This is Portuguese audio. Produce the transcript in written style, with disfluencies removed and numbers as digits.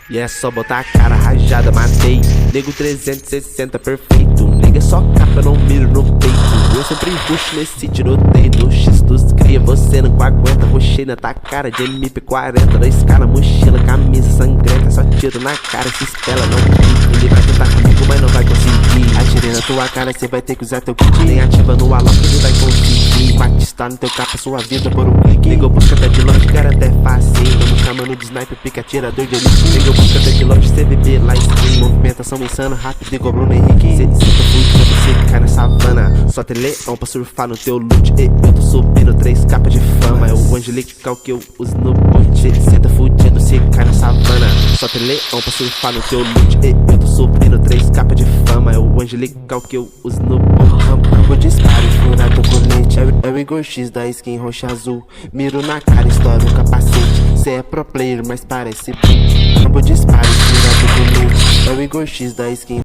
E é só botar a cara rajada, matei. Nego 360 perfeito. Nega só capa, não miro no peito. Eu sempre ruxo nesse tiroteio. No X dos cria, você não aguenta. Ruxei na tua cara de MP40. 2K na mochila, camisa sangrenta. Só tiro na cara, se espela, não clica. Ele vai tentar comigo, mas não vai conseguir. Atirei na tua cara, cê vai ter que usar teu kit. Nem ativa no alok, ele vai conseguir. Matistar no teu capa, sua vida por um clique. Nego busca até de longe, cara até fácil. Tamo chamando de sniper, pica atirador de elite. Nego busca até de longe, CVB lá stream. Movimentação insana, rápido igual Bruno Henrique. Cê fudido, você cai na savana. Só tem leão pra surfar no teu loot. Eu tô subindo 3 capas de fama. É o angelical que eu uso no boot. Cê tá fudido, cê cai na savana. Só tem leão pra surfar no teu loot. Eu tô subindo 3 capas de fama. É o angelical que eu uso no boot. Rambo disparo, furar teu colete. É o Igor X da skin roxa azul. Miro na cara, estouro o capacete. Cê é pro player, mas parece boot. Rambo disparo, furar teu colete. É o Igor X da skin